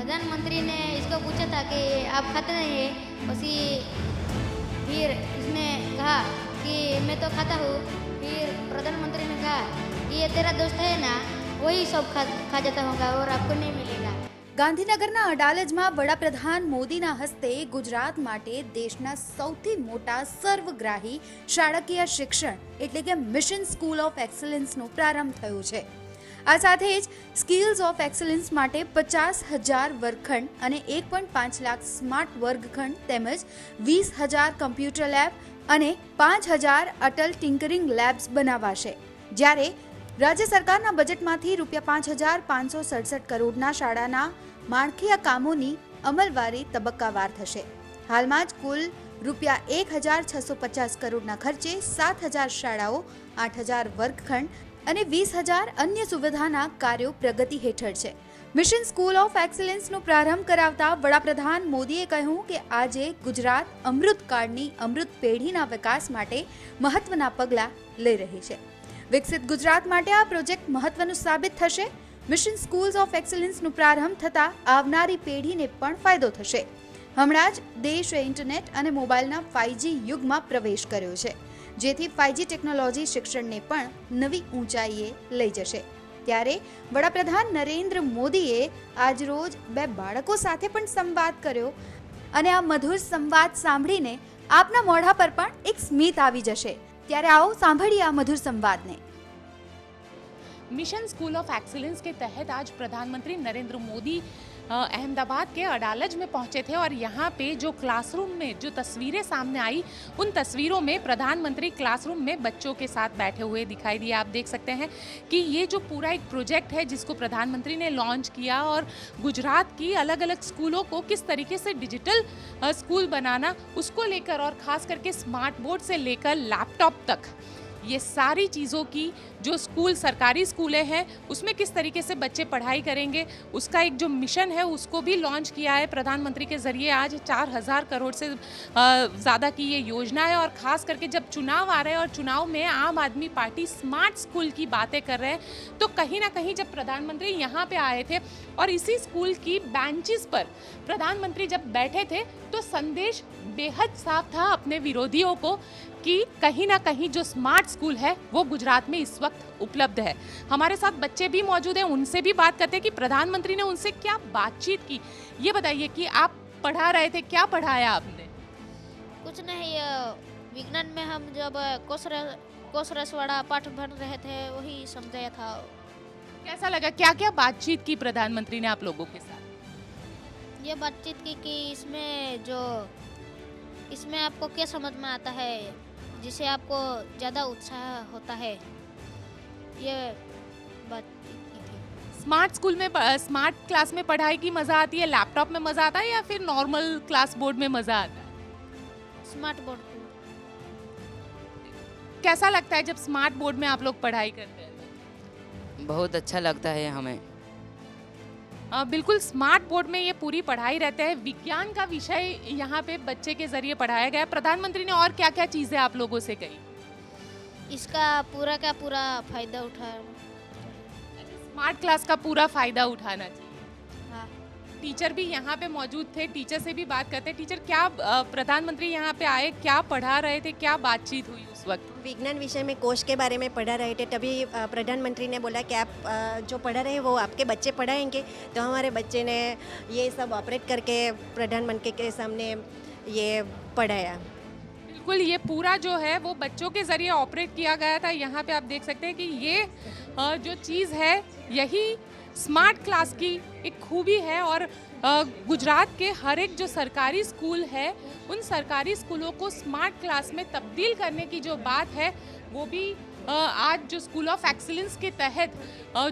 प्रधानमंत्री ने इसको पूछा था कि आप खाते नहीं है, उसी फिर इसने कहा कि मैं तो खाता हूँ। फिर प्रधानमंत्री ने कहा कि ये तेरा दोस्त है ना, वही सब खा जाता होगा और आपको नहीं मिलेगा। ગાંધીનગરના અડાલજમાં વડાપ્રધાન મોદીના હસ્તે ગુજરાત માટે દેશના સૌથી મોટા સર્વગ્રાહી શાળાકીય શિક્ષણ એટલે કે મિશન સ્કૂલ ઓફ એક્સલન્સનો પ્રારંભ થયો છે। આ સાથે જ સ્કિલ્સ ઓફ એક્સલન્સ માટે 50,000 વર્ગખંડ અને 1.5 લાખ સ્માર્ટ વર્ગખંડ તેમજ 20,000 કમ્પ્યુટર લેબ અને 5,000 અટલ ટિંકરિંગ લેબ્સ બનાવાશે, જ્યારે રાજ્ય સરકારના બજેટમાંથી ₹5,567 કરોડના શાળાના માળખીયા કામોની અમલવારી તબક્કાવાર થશે। હાલમાં જ કુલ ₹1,650 કરોડના ખર્ચે 7,000 શાળાઓ, 8,000 વર્ગખંડ અને 20,000 અન્ય સુવિધાના કાર્યો પ્રગતિ હેઠળ છે। મિશન સ્કૂલ ઓફ એક્સલન્સનો પ્રારંભ કરાવતા વડાપ્રધાન મોદીએ કહ્યું કે આજે ગુજરાત અમૃતકાળની અમૃત પેઢીના વિકાસ માટે મહત્વના પગલાં લઈ રહી છે। વિકસિત ગુજરાત માટે આ પ્રોજેક્ટ મહત્વનું સાબિત થશે। મિશન સ્કૂલ્સ ઓફ એક્સલન્સનો પ્રારંભ થતાં આવનારી પેઢીને પણ ફાયદો થશે। હમણાં જ દેશે ઇન્ટરનેટ અને મોબાઈલના 5G યુગમાં પ્રવેશ કર્યો છે, જેથી 5G ટેકનોલોજી શિક્ષણને પણ નવી ઊંચાઈએ લઈ જશે। ત્યારે વડાપ્રધાન નરેન્દ્ર મોદીએ આજરોજ 2 બાળકો સાથે પણ સંવાદ કર્યો અને આ મધુર સંવાદ સાંભળીને આપના મોઢા પર પણ એક સ્મિત આવી જશે। ત્યારે आओ સાંભળીએ આ મધુર સંવાદને। मिशन स्कूल ऑफ एक्सीलेंस के तहत आज प्रधानमंत्री नरेंद्र मोदी अहमदाबाद के अडालज में पहुंचे थे और यहाँ पे जो क्लासरूम में जो तस्वीरें सामने आई, उन तस्वीरों में प्रधानमंत्री क्लासरूम में बच्चों के साथ बैठे हुए दिखाई दिए। आप देख सकते हैं कि ये जो पूरा एक प्रोजेक्ट है जिसको प्रधानमंत्री ने लॉन्च किया और गुजरात की अलग अलग स्कूलों को किस तरीके से डिजिटल स्कूल बनाना, उसको लेकर और ख़ास करके स्मार्ट बोर्ड से लेकर लैपटॉप तक ये सारी चीज़ों की जो स्कूल सरकारी स्कूलें हैं उसमें किस तरीके से बच्चे पढ़ाई करेंगे, उसका एक जो मिशन है उसको भी लॉन्च किया है प्रधानमंत्री के ज़रिए। आज 4,000 करोड़ से ज़्यादा की ये योजना है और ख़ास करके जब चुनाव आ रहे हैं और चुनाव में आम आदमी पार्टी स्मार्ट स्कूल की बातें कर रहे हैं, तो कहीं ना कहीं जब प्रधानमंत्री यहाँ पे आए थे और इसी स्कूल की बेंचेस पर प्रधानमंत्री जब बैठे थे तो संदेश बेहद साफ था अपने विरोधियों को कि कहीं ना कहीं जो स्मार्ट स्कूल है वो गुजरात में इस वक्त उपलब्ध है। हमारे साथ बच्चे भी मौजूद हैं, उनसे भी बात करते हैं कि प्रधानमंत्री ने उनसे क्या बातचीत की। ये बताइए कि आप पढ़ा रहे थे, क्या पढ़ाया आपने? कुछ नहीं, विज्ञान में हम जब कोस रस वाला पाठ पढ़ रहे थे वही समझाया था। कैसा लगा, क्या क्या बातचीत की प्रधानमंत्री ने आप लोगों के साथ? ये बातचीत की कि इसमें आपको क्या समझ में आता है, जिससे आपको ज़्यादा उत्साह होता है, ये बातचीत की थी। स्मार्ट स्कूल में स्मार्ट क्लास में पढ़ाई की मज़ा आती है, लैपटॉप में मज़ा आता है या फिर नॉर्मल क्लास बोर्ड में मज़ा आता है? स्मार्ट बोर्ड को कैसा लगता है जब स्मार्ट बोर्ड में आप लोग पढ़ाई करते हैं? बहुत अच्छा लगता है हमें। बिल्कुल, स्मार्ट बोर्ड में ये पूरी पढ़ाई रहते हैं। विज्ञान का विषय यहाँ पे बच्चे के जरिए पढ़ाया गया। प्रधानमंत्री ने और क्या क्या चीज़ें आप लोगों से कही? इसका पूरा का पूरा फायदा उठाया। स्मार्ट क्लास का पूरा फायदा उठाना चाहिए। हाँ, टीचर भी यहाँ पे मौजूद थे, टीचर से भी बात करते हैं। टीचर, क्या प्रधानमंत्री यहाँ पे आए, क्या पढ़ा रहे थे, क्या बातचीत हुई उस वक्त? विज्ञान विषय में कोश के बारे में पढ़ा रहे थे, तभी प्रधानमंत्री ने बोला कि आप जो पढ़ा रहे हैं वो आपके बच्चे पढ़ाएंगे। तो हमारे बच्चे ने ये सब ऑपरेट करके प्रधानमंत्री के सामने ये पढ़ाया। बिल्कुल, ये पूरा जो है वो बच्चों के ज़रिए ऑपरेट किया गया था। यहाँ पे आप देख सकते हैं कि ये जो चीज़ है यही स्मार्ट क्लास की एक खूबी है और गुजरात के हर एक जो सरकारी स्कूल है उन सरकारी स्कूलों को स्मार्ट क्लास में तब्दील करने की जो बात है वो भी आज जो स्कूल ऑफ एक्सीलेंस के तहत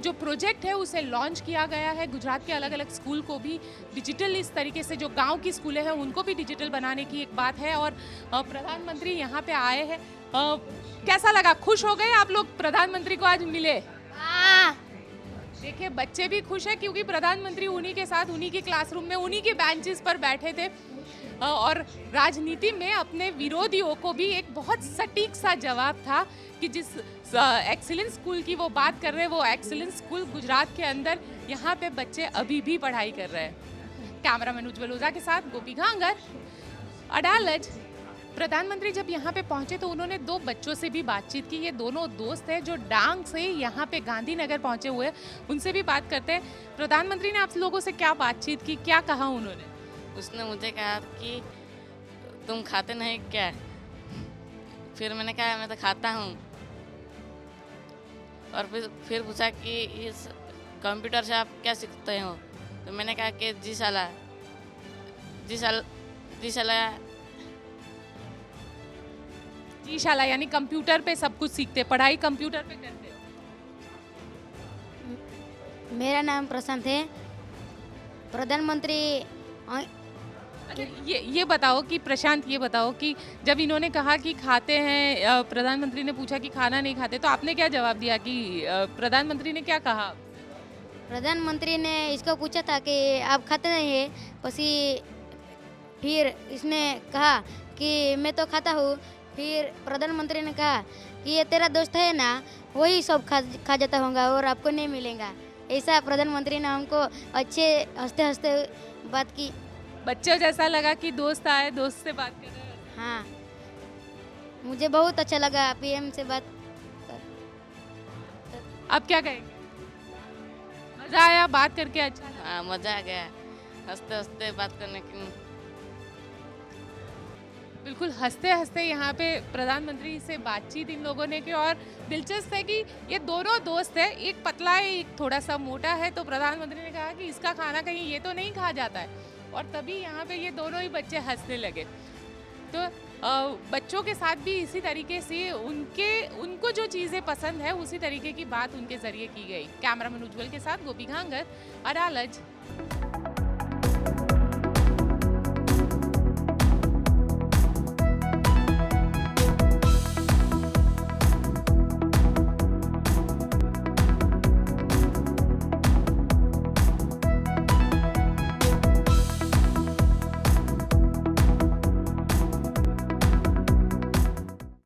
जो प्रोजेक्ट है उसे लॉन्च किया गया है। गुजरात के अलग अलग स्कूल को भी डिजिटल, इस तरीके से जो गांव की स्कूलें हैं उनको भी डिजिटल बनाने की एक बात है और प्रधानमंत्री यहाँ पे आए हैं। कैसा लगा, खुश हो गए आप लोग प्रधानमंत्री को आज मिले? हाँ, देखिए, बच्चे भी खुश हैं क्योंकि प्रधानमंत्री उन्हीं के साथ उन्हीं के क्लासरूम में उन्हीं के बेंचेस पर बैठे थे और राजनीति में अपने विरोधियों को भी एक बहुत सटीक सा जवाब था कि जिस एक्सीलेंस स्कूल की वो बात कर रहे हैं वो एक्सीलेंस स्कूल गुजरात के अंदर यहाँ पे बच्चे अभी भी पढ़ाई कर रहे हैं। कैमरामैन उज्जवल ओझा के साथ गोपी घांगर, अडालज। प्रधानमंत्री जब यहाँ पे पहुंचे तो उन्होंने 2 बच्चों से भी बातचीत की। ये दोनों दोस्त हैं जो डांग से यहाँ पे गांधीनगर पहुंचे हुए हैं, उनसे भी बात करते हैं। प्रधानमंत्री ने आप लोगों से क्या बातचीत की, क्या कहा उन्होंने? उसने मुझे कहा कि तुम खाते नहीं क्या? फिर मैंने कहा मैं तो खाता हूँ। और फिर पूछा कि इस कंप्यूटर से आप क्या सीखते हो? तो मैंने कहा कि जी साला जी शाला यानी कंप्यूटर पे सब कुछ सीखते, पढ़ाई कंप्यूटर पे करते। मेरा नाम प्रशांत है। प्रधानमंत्री अच्छा, ये बताओ कि प्रशांत, ये बताओ कि जब इन्होंने कहा कि खाते हैं, प्रधानमंत्री ने पूछा कि खाना नहीं खाते, तो आपने क्या जवाब दिया कि प्रधानमंत्री ने क्या कहा? प्रधानमंत्री ने इसको पूछा था कि आप खाते नहीं है, फिर इसने कहा कि मैं तो खाता हूँ। फिर प्रधानमंत्री ने कहा कि ये तेरा दोस्त है ना, वही सब खा जाता होगा और आपको नहीं मिलेगा। ऐसा प्रधानमंत्री ने हमको अच्छे हंसते हंसते बात की। बच्चों जैसा लगा कि दोस्त आए, दोस्त से बात कर रहे हैं। हाँ, मुझे बहुत अच्छा लगा पीएम से बात कर। अब क्या कहेंगे? मजा आया बात करके? अच्छा लगा? हाँ, मज़ा आ गया हंसते हंसते बात करने की। बिल्कुल हंसते हंसते यहाँ पे प्रधानमंत्री से बातचीत इन लोगों ने की। और दिलचस्प है कि ये दोनों दोस्त है, एक पतला है एक थोड़ा सा मोटा है। तो प्रधानमंत्री ने कहा कि इसका खाना कहीं ये तो नहीं खा जाता है, और तभी यहाँ पे ये दोनों ही बच्चे हंसने लगे। तो बच्चों के साथ भी इसी तरीके से उनको जो चीज़ें पसंद है उसी तरीके की बात उनके ज़रिए की गई। कैमरामैन उज्जवल के साथ गोपी घांगर, अडालज।